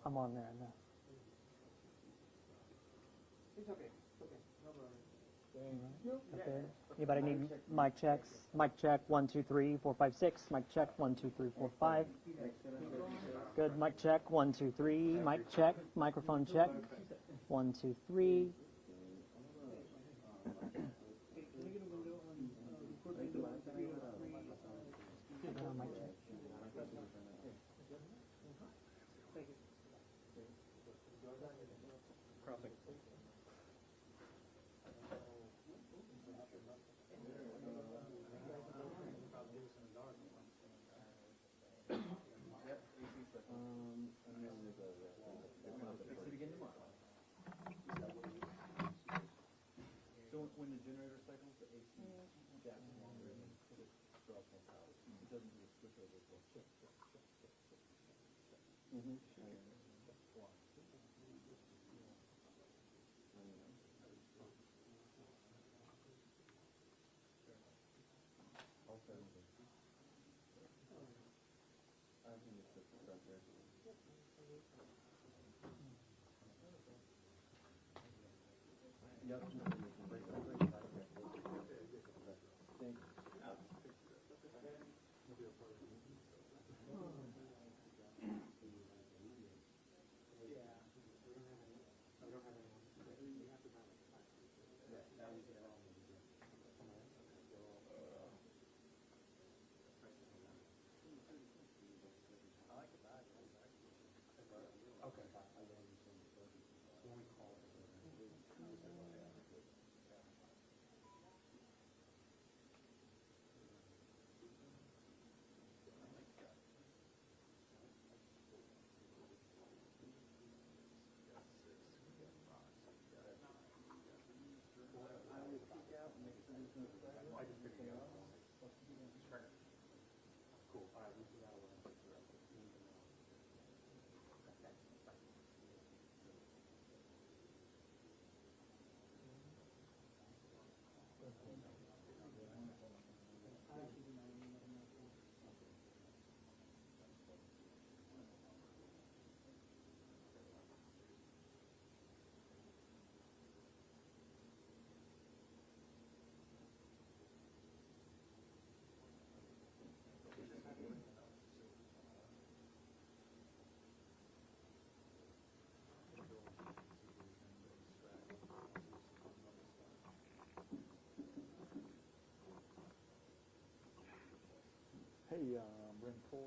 I'm on there now. It's okay. It's okay. No problem. Okay. Anybody need mic checks? Mic check 1 2 3 4 5 6. Mic check 1 2 3 4 5. Good. Mic check 1 2 3. Mic check. Microphone check 1 2 3. Mic check. Crossing. So when the generator cycles, the AC jacks longer and because it draws more power. It doesn't do a switch over. It goes check, check, check, check, check, check. Hey, Bryn 4.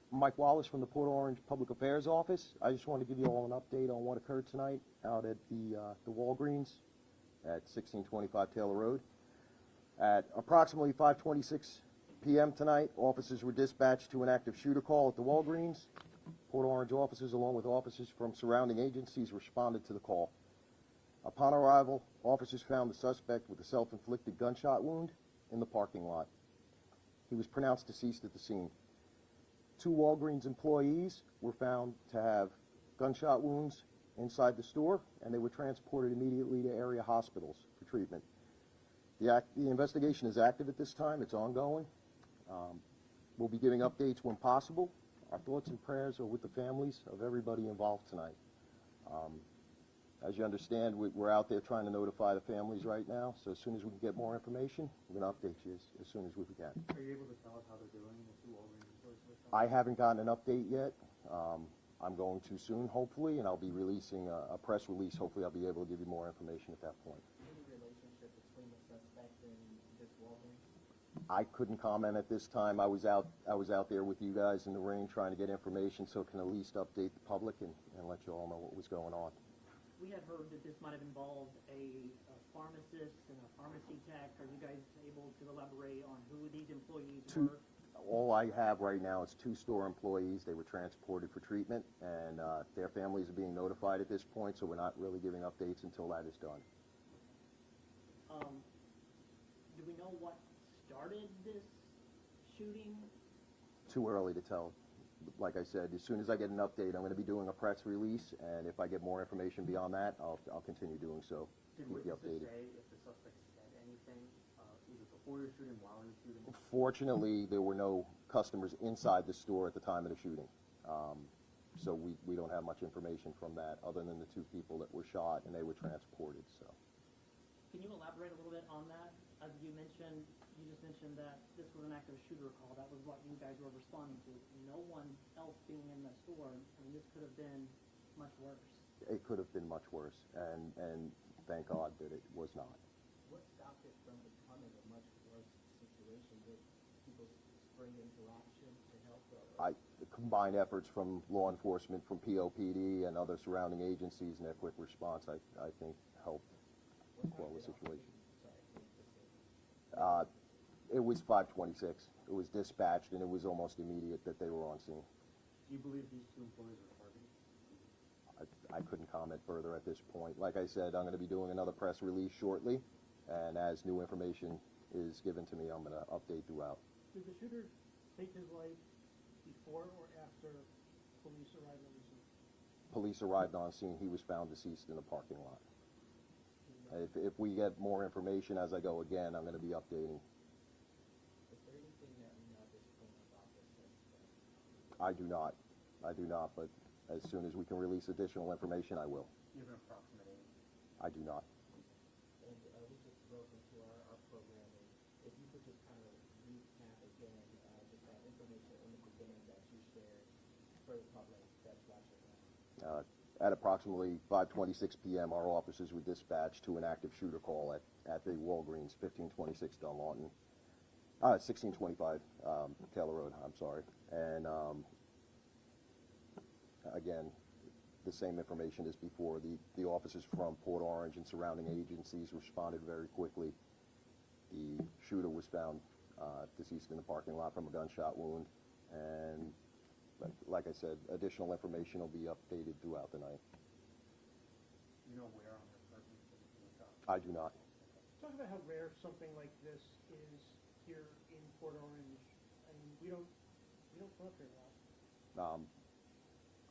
Mike Wallace from the Port Orange Public Affairs Office. I just wanted to give you all an update on what occurred tonight out at the Walgreens at 1625 Taylor Road. At approximately 5:26 p.m. tonight, officers were dispatched to an active shooter call at the Walgreens. Port Orange officers, along with officers from surrounding agencies, responded to the call. Upon arrival, officers found the suspect with a self-inflicted gunshot wound in the parking lot. He was pronounced deceased at the scene. 2 Walgreens employees were found to have gunshot wounds inside the store, and they were transported immediately to area hospitals for treatment. The investigation is active at this time. It's ongoing. We'll be giving updates when possible. Our thoughts and prayers are with the families of everybody involved tonight. As you understand, we're out there trying to notify the families right now, so as soon as we can get more information, we're going to update you as soon as we can. Are you able to tell us how they're doing, the 2 Walgreens employees? I haven't gotten an update yet. I'm going to soon, hopefully, and I'll be releasing a press release. Hopefully, I'll be able to give you more information at that point. Any relationship between the suspect and this Walgreens? I couldn't comment at this time. I was out there with you guys in the ring trying to get information so it can at least update the public and let you all know what was going on. We had heard that this might have involved a pharmacist and a pharmacy tech. Are you guys able to elaborate on who these employees were? All I have right now is 2 store employees. They were transported for treatment, and their families are being notified at this point, so we're not really giving updates until that is done. Do we know what started this shooting? Too early to tell. Like I said, as soon as I get an update, I'm going to be doing a press release, and if I get more information beyond that, I'll continue doing so. Did Keep you witnesses updated. say if the suspect said anything, either before you're shooting, while you're shooting? Fortunately, there were no customers inside the store at the time of the shooting. So we don't have much information from that, other than the 2 people that were shot, and they were transported, so. Can you elaborate a little bit on that? You just mentioned that this was an active shooter call. That was what you guys were responding to. No one else being in the store. I mean, this could have been much worse. It could have been much worse, and thank God that it was not. What stopped it from becoming a much worse situation? Did people spring into action to help? The combined efforts from law enforcement, from POPD and other surrounding agencies, and their quick response, I think, helped quell the situation. It was 5:26. It was dispatched, and it was almost immediate that they were on scene. Do you believe these 2 employees are targeted? I couldn't comment further at this point. Like I said, I'm going to be doing another press release shortly, and as new information is given to me, I'm going to update throughout. Did the shooter take his life before or after police arrived on the scene? Police arrived on scene. He was found deceased in the parking lot. If we get more information as I go again, I'm going to be updating. Is there anything that we know at this point about this suspect? I do not, but as soon as we can release additional information, I will. You have an approximate age? I do not. And we just broke into our programming. If you could just kind of recap again, just that information in the beginning that you shared for the public that's watching now. At approximately 5:26 p.m., our officers were dispatched to an active shooter call at the Walgreens, 1526 Dunlawton, 1625 Taylor Road, I'm sorry. And again, the same information as before. The officers from Port Orange and surrounding agencies responded very quickly. The shooter was found deceased in the parking lot from a gunshot wound, and like I said, additional information will be updated throughout the night. You know where on the person was shot? I do not. Talk about how rare something like this is here in Port Orange. I mean, we don't come up here a lot.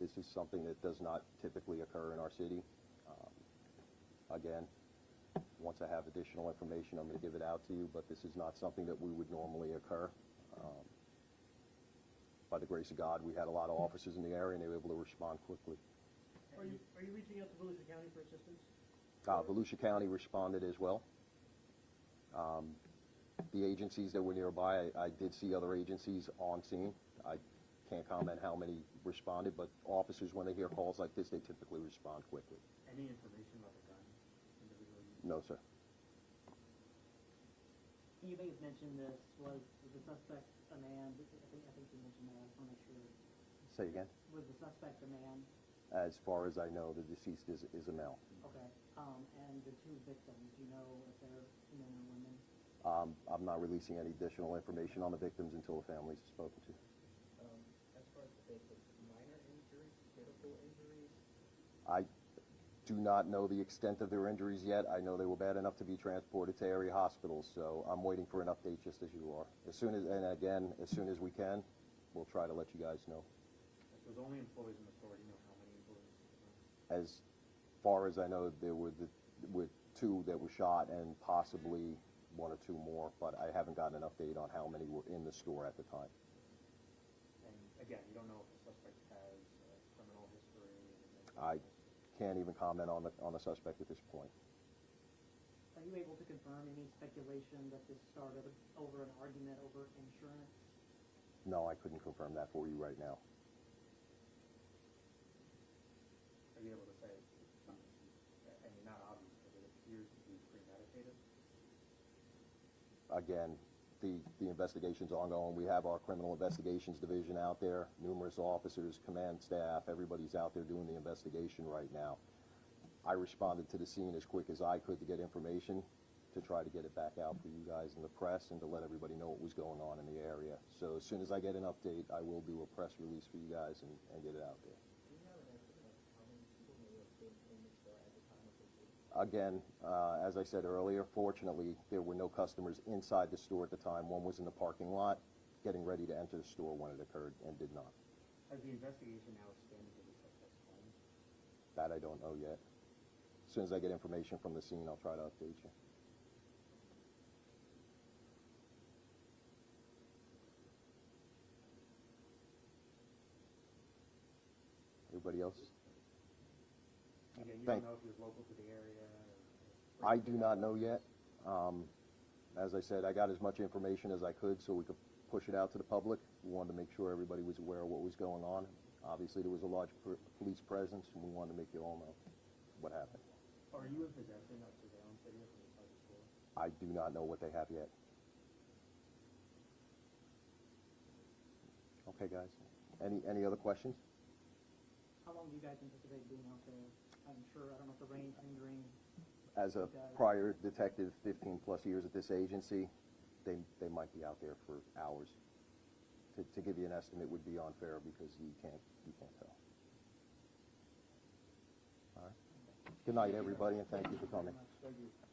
This is something that does not typically occur in our city. Again, once I have additional information, I'm going to give it out to you, but this is not something that we would normally occur. By the grace of God, we had a lot of officers in the area, and they were able to respond quickly. Are you reaching out to Volusia County for assistance? Volusia County responded as well. The agencies that were nearby, I did see other agencies on scene. I can't comment how many responded, but officers, when they hear calls like this, they typically respond quickly. Any information about the gun individually? No, sir. You may have mentioned this. Was the suspect a man? I think you mentioned that. I just want to make sure. Say again? Was the suspect a man? As far as I know, the deceased is a male. Okay. And the 2 victims, do you know if they're men or women? I'm not releasing any additional information on the victims until the families are spoken to. As far as the victims, minor injuries, critical injuries? I do not know the extent of their injuries yet. I know they were bad enough to be transported to area hospitals, so I'm waiting for an update just as you are. As soon as we can, we'll try to let you guys know. If there's only employees in the store, do you know how many employees? As far as I know, there were 2 that were shot and possibly 1 or 2 more, but I haven't gotten an update on how many were in the store at the time. And again, you don't know if the suspect has criminal history? I can't even comment on the suspect at this point. Are you able to confirm any speculation that this started over an argument over insurance? No, I couldn't confirm that for you right now. Are you able to say, I mean, not obvious, but it appears to be premeditated? Again, the investigation's ongoing. We have our criminal investigations division out there, numerous officers, command staff, everybody's out there doing the investigation right now. I responded to the scene as quick as I could to get information, to try to get it back out for you guys in the press and to let everybody know what was going on in the area. So as soon as I get an update, I will do a press release for you guys and get it out there. Do you have an estimate of how many people may have been in the store at the time of the shooting? Again, as I said earlier, fortunately, there were no customers inside the store at the time. One was in the parking lot. getting ready to enter the store when it occurred and did not. Has the investigation now expanded to the suspect's home? That I don't know yet. As soon as I get information from the scene, I'll try to update you. Everybody else? Again, you Thank- don't know if he was local to the area? I do not know yet. As I said, I got as much information as I could so we could push it out to the public. We wanted to make sure everybody was aware of what was going on. Obviously, there was a large police presence, and we wanted to make you all know what happened. Are you in possession of surveillance video from inside the store? I do not know what they have yet. Okay, guys. Any other questions? How long do you guys anticipate being out there? I'm sure, I don't know if the rain's hindering. As a prior detective, 15-plus years at this agency, they might be out there for hours. To give you an estimate would be unfair because you can't tell. All right. Good night, everybody, and thank you for coming. Thank you.